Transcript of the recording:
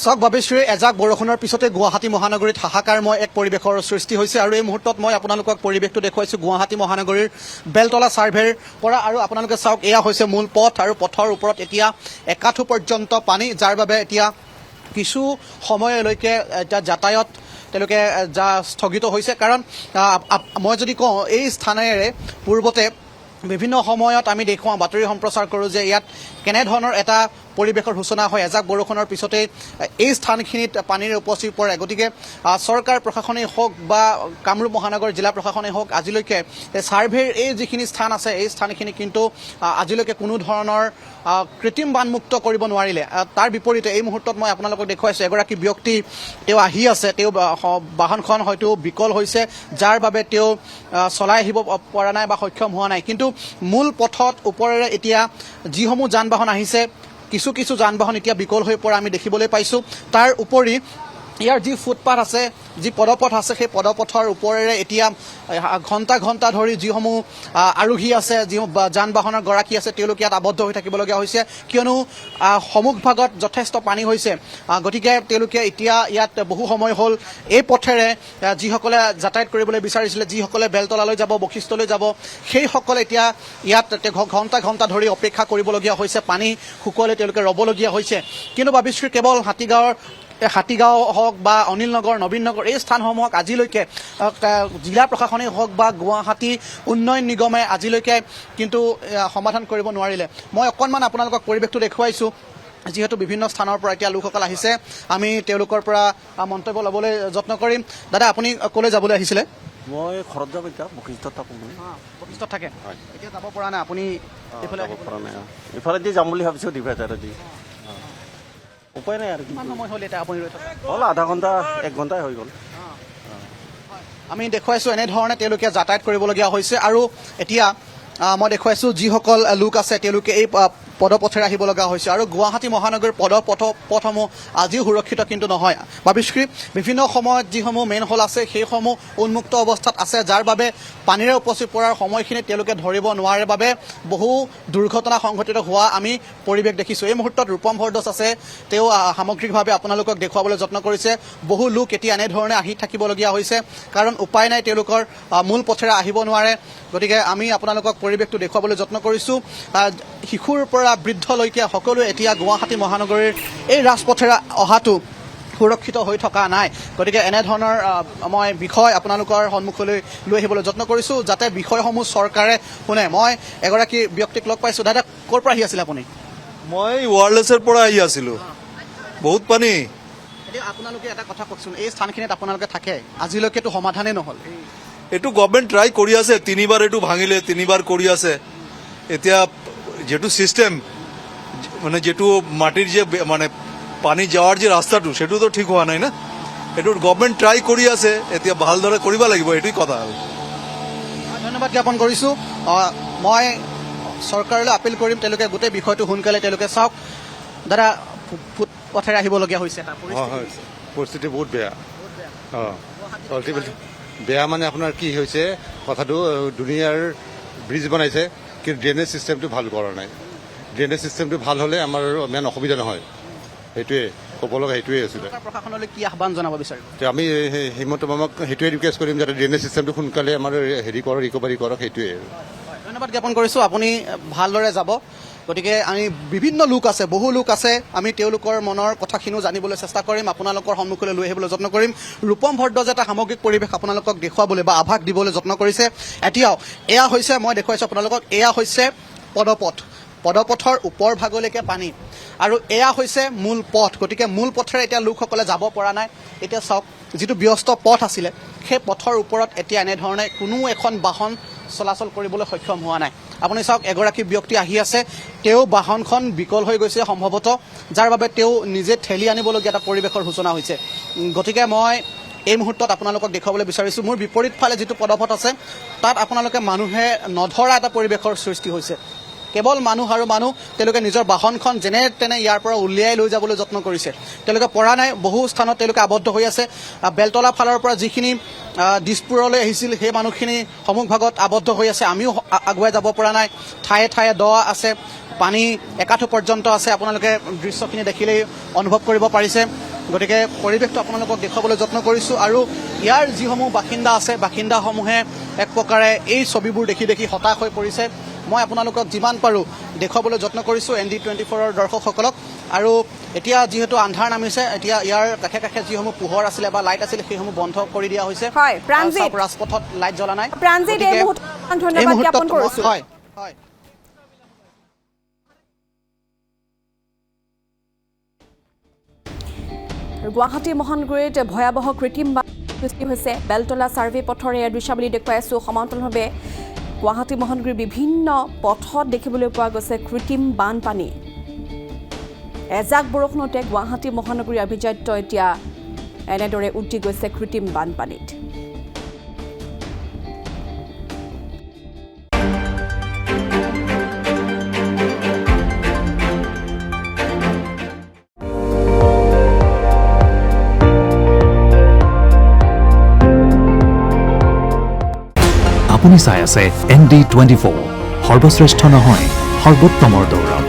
চাওক বাবেশ্ৰী এজাক বৰষুণৰ পিছতে গুৱাহাটী মহানগৰীত হাহাকাৰময় এক পৰিৱেশৰ সৃষ্টি হৈছে আৰু এই মুহূৰ্তত মই আপোনালোকক পৰিৱেশটো দেখুৱাইছোঁ গুৱাহাটী মহানগৰীৰ বেলতলা ছাৰ্ভেৰ পৰা। আৰু আপোনালোকে চাওক, এয়া হৈছে মূল পথ আৰু পথৰ ওপৰত এতিয়া একাঠু পৰ্যন্ত পানী, যাৰ বাবে এতিয়া কিছু সময়লৈকে এতিয়া যাতায়াত তেওঁলোকে স্থগিত হৈছে। কাৰণ মই যদি কওঁ, এই স্থানেৰে পূৰ্বতে বিভিন্ন সময়ত আমি দেখুৱাওঁ, বাতৰি সম্প্ৰচাৰ কৰোঁ যে ইয়াত কেনেধৰণৰ এটা পৰিৱেশৰ সূচনা হয়। এজাক বৰষুণৰ পিছতেই এই স্থানখিনিত পানীৰ উপচি পৰে। গতিকে চৰকাৰ প্ৰশাসনেই হওক বা কামৰূপ মহানগৰ জিলা প্ৰশাসনেই হওক, আজিলৈকে ছাৰ্ভেৰ এই যিখিনি স্থান আছে, এই স্থানখিনি কিন্তু আজিলৈকে কোনো ধৰণৰ কৃত্ৰিম বানমুক্ত কৰিব নোৱাৰিলে। তাৰ বিপৰীতে এই মুহূৰ্তত মই আপোনালোকক দেখুৱাইছোঁ, এগৰাকী ব্যক্তি তেওঁ আহি আছে, তেওঁ বাহনখন হয়তো বিকল হৈছে, যাৰ বাবে তেওঁ চলাই আহিব পৰা নাই বা সক্ষম হোৱা নাই। কিন্তু মূল পথত ওপৰেৰে এতিয়া যিসমূহ যান বাহন আহিছে, কিছু কিছু যান বাহন এতিয়া বিকল হৈ পৰা আমি দেখিবলৈ পাইছোঁ। তাৰ উপৰি ইয়াৰ যি ফুটপাথ আছে, যি পদপথ আছে, সেই পদপথৰ ওপৰেৰে এতিয়া ঘণ্টা ঘণ্টা ধৰি যিসমূহ আৰোহী আছে, যি যান বাহনৰ গৰাকী আছে, তেওঁলোকে ইয়াত আবদ্ধ হৈ থাকিবলগীয়া হৈছে, কিয়নো সন্মুখভাগত যথেষ্ট পানী হৈছে। গতিকে তেওঁলোকে এতিয়া ইয়াত বহু সময় হ'ল এই পথেৰে যিসকলে যাতায়াত কৰিবলৈ বিচাৰিছিলে, যিসকলে বেলতলালৈ যাব, বশিষ্ঠলৈ যাব, সেইসকলে এতিয়া ইয়াত ঘণ্টা ঘণ্টা ধৰি অপেক্ষা কৰিবলগীয়া হৈছে। পানী শুকোৱালে তেওঁলোকে ৰ'বলগীয়া হৈছে। কিন্তু বাবেশ্ৰী কেৱল হাতীগাঁও হওক বা অনিল নগৰ, নবীন নগৰ, এই স্থানসমূহক আজিলৈকে জিলা প্ৰশাসনেই হওক বা গুৱাহাটী উন্নয়ন নিগমে আজিলৈকে কিন্তু সমাধান কৰিব নোৱাৰিলে। মই অকণমান আপোনালোকক পৰিৱেশটো দেখুৱাইছোঁ। যিহেতু বিভিন্ন স্থানৰ পৰা এতিয়া লোকসকল আহিছে, আমি তেওঁলোকৰ পৰা মন্তব্য ল'বলৈ যত্ন কৰিম। দাদা, আপুনি ক'লৈ যাবলৈ আহিছিলে? মই ঘৰত যাম, এতিয়া বশিষ্ঠত থাকোঁ। বশিষ্ঠত থাকে? এতিয়া যাব পৰা নাই আপুনি? এইফালে যাব পৰা নাই। এইফালেদি যাম বুলি ভাবিছোঁ, ডিভাইডাৰেদি। উপায় নাই আৰু। কিমান সময় হ'ল এতিয়া আপুনি ৰৈ থকা? হ'ল আধা ঘণ্টা, 1 ঘণ্টাই হৈ গ'ল। আমি দেখুৱাইছোঁ এনেধৰণে তেওঁলোকে যাতায়াত কৰিবলগীয়া হৈছে। আৰু এতিয়া মই দেখুৱাইছোঁ যিসকল লোক আছে, তেওঁলোকে এই পদপথেৰে আহিব লগা হৈছে। আৰু গুৱাহাটী মহানগৰীৰ পথসমূহ আজিও সুৰক্ষিত কিন্তু নহয় বাবেশ্ৰী। বিভিন্ন সময়ত যিসমূহ মেইন হল আছে, সেইসমূহ উন্মুক্ত অৱস্থাত আছে, যাৰ বাবে পানীৰে উপচি পৰাৰ সময়খিনি তেওঁলোকে ধৰিব নোৱাৰে বাবে বহু দুৰ্ঘটনা সংঘটিত হোৱা আমি পৰিৱেশ দেখিছোঁ। এই মুহূৰ্তত ৰূপম ভৰদ্বাজ আছে, তেওঁ সামগ্ৰিকভাৱে আপোনালোকক দেখুৱাবলৈ যত্ন কৰিছে। বহু লোক এতিয়া এনেধৰণে আহি থাকিবলগীয়া হৈছে, কাৰণ উপায় নাই, তেওঁলোকৰ মূল পথেৰে আহিব নোৱাৰে। গতিকে আমি আপোনালোকক পৰিৱেশটো দেখুৱাবলৈ যত্ন কৰিছোঁ। শিশুৰ পৰা বৃদ্ধলৈকে সকলোৱে এতিয়া গুৱাহাটী মহানগৰীৰ এই ৰাজপথেৰে অহাটো সুৰক্ষিত হৈ থকা নাই। গতিকে এনেধৰণৰ মই বিষয় আপোনালোকৰ সন্মুখলৈ লৈ আহিবলৈ যত্ন কৰিছোঁ, যাতে বিষয়সমূহ চৰকাৰে শুনে। মই এগৰাকী ব্যক্তিক লগ পাইছোঁ। দাদা, ক'ৰ পৰা আহি আছিলে আপুনি? মই ৱাৰলেছৰ পৰা আহি আছিলোঁ। বহুত পানী। এতিয়া আপোনালোকে এটা কথা কওকচোন, এই স্থানখিনিত আপোনালোকে থাকে, আজিলৈকেতো সমাধানেই নহ'ল। এইটো গভৰ্ণমেণ্ট ট্ৰাই কৰি আছে, 3বাৰ এইটো ভাঙিলে, 3বাৰ কৰি আছে। এতিয়া যেটো চিষ্টেম, মানে যেটো মাটিৰ যে মানে পানী যাৱাৰ যে ৰাস্তাটো, সেইটোতো ঠিক হোৱা নাই না। এইটো গভৰ্ণমেণ্ট ট্ৰাই কৰি আছে, এতিয়া ভালদৰে কৰিব লাগিব, এইটোৱেই কথা আৰু। ধন্যবাদ জ্ঞাপন কৰিছোঁ। মই চৰকাৰলৈ আপিল কৰিম, তেওঁলোকে গোটেই বিষয়টো সোনকালে তেওঁলোকে চাওক। দাদা, ফুটপথেৰে আহিবলগীয়া হৈছে, পৰিস্থিতি বহুত বেয়া। বেয়া মানে আপোনাৰ কি হৈছে কথাটো, দুনিয়াৰ ব্ৰিজ বনাইছে, কিন্তু ড্ৰেইনেজ চিষ্টেমটো ভাল কৰা নাই। ড্ৰেইনেজ চিষ্টেমটো ভাল হ'লে আমাৰ ইমান অসুবিধা নহয়। সেইটোৱে ক'ব লগা, সেইটোৱে আছিলে। প্ৰশাসনলৈ কি আহ্বান জনাব বিচাৰিব? আমি হিমন্ত মামাক সেইটোৱে ৰিকুৱেষ্ট কৰিম, যাতে ড্ৰেইনেজ চিষ্টেমটো সোনকালে আমাৰ ৰিকভাৰী কৰক, সেইটোৱে। ধন্যবাদ জ্ঞাপন কৰিছোঁ, আপুনি ভালদৰে যাব। গতিকে আমি বিভিন্ন লোক আছে, বহু লোক আছে, আমি তেওঁলোকৰ মনৰ কথাখিনিও জানিবলৈ চেষ্টা কৰিম, আপোনালোকৰ সন্মুখলৈ লৈ আহিবলৈ যত্ন কৰিম। ৰূপম ভৰদ্বাজে এটা সামগ্ৰিক পৰিৱেশ আপোনালোকক দেখুৱাবলৈ বা আভাস দিবলৈ যত্ন কৰিছে। এতিয়াও এয়া হৈছে, মই দেখুৱাইছোঁ আপোনালোকক, এয়া হৈছে পদপথৰ ওপৰ ভাগলৈকে পানী, আৰু এয়া হৈছে মূল পথ। গতিকে মূল পথেৰে এতিয়া লোকসকলে যাব পৰা নাই। এতিয়া চাওক, যিটো ব্যস্ত পথ আছিলে, সেই পথৰ ওপৰত এতিয়া এনেধৰণে কোনো এখন বাহন চলাচল কৰিবলৈ সক্ষম হোৱা নাই। আপুনি চাওক, এগৰাকী ব্যক্তি আহি আছে, তেওঁ বাহনখন বিকল হৈ গৈছে সম্ভৱতঃ, যাৰ বাবে তেওঁ নিজে ঠেলি আনিবলগীয়া এটা পৰিৱেশৰ সূচনা হৈছে। গতিকে মই এই মুহূৰ্তত আপোনালোকক দেখুৱাবলৈ বিচাৰিছোঁ, মোৰ বিপৰীত ফালে যিটো পদপথ আছে, তাত আপোনালোকে মানুহে নধৰা এটা পৰিৱেশৰ সৃষ্টি হৈছে। কেৱল মানুহ আৰু মানুহ, তেওঁলোকে নিজৰ বাহনখন যেনে তেনে ইয়াৰ পৰা উলিয়াই লৈ যাবলৈ যত্ন কৰিছে, তেওঁলোকে পৰা নাই। বহু স্থানত তেওঁলোকে আবদ্ধ হৈ আছে। বেলতলা ফালৰ পৰা যিখিনি দিছপুৰলৈ আহিছিল, সেই মানুহখিনি সন্মুখভাগত আবদ্ধ হৈ আছে, আমিও আগুৱাই যাব পৰা নাই। ঠায়ে ঠায়ে দ আছে, পানী একাঠু পৰ্যন্ত আছে, আপোনালোকে দৃশ্যখিনি দেখিলেই অনুভৱ কৰিব পাৰিছে। গতিকে পৰিৱেশটো আপোনালোকক দেখুৱাবলৈ যত্ন কৰিছোঁ আৰু ইয়াৰ যিসমূহ বাসিন্দা আছে বাসিন্দাসমূহে এক প্ৰকাৰে এই ছবিবোৰ দেখি দেখি হতাশ হৈ পৰিছে মই আপোনালোকক যিমান পাৰোঁ দেখুৱাবলৈ যত্ন কৰিছোঁ ND24ৰ দৰ্শকসকলক আৰু এতিয়া যিহেতু আন্ধাৰ নামিছে এতিয়া ইয়াৰ কাষে কাষে যিসমূহ পোহৰ আছিলে বা লাইট আছিলে সেইসমূহ বন্ধ কৰি দিয়া হৈছে হয়, প্ৰাণজিৎ। ৰাজপথত লাইট জ্বলা নাই প্ৰাণজিৎ, এই গতিকে মুহূৰ্তত ধন্যবাদ জ্ঞাপন কৰিছোঁ। হয় হয় গুৱাহাটী মহানগৰীত ভয়াৱহ কৃত্ৰিম বান সৃষ্টি হৈছে বেলতলা ছাৰ্ভে পথৰে দৃশ্যাৱলী দেখুৱাই আছোঁ সমান্তৰালভাৱে গুৱাহাটী মহানগৰীৰ বিভিন্ন পথত দেখিবলৈ পোৱা গৈছে কৃত্ৰিম বানপানী এজাক বৰষুণতে গুৱাহাটী মহানগৰীৰ আভিজাত্য এতিয়া এনেদৰে উটি গৈছে কৃত্ৰিম বানপানীত আপুনি চাই আছে ND24 সৰ্বশ্ৰেষ্ঠ নহয় সৰ্বোত্তমৰ দৌৰত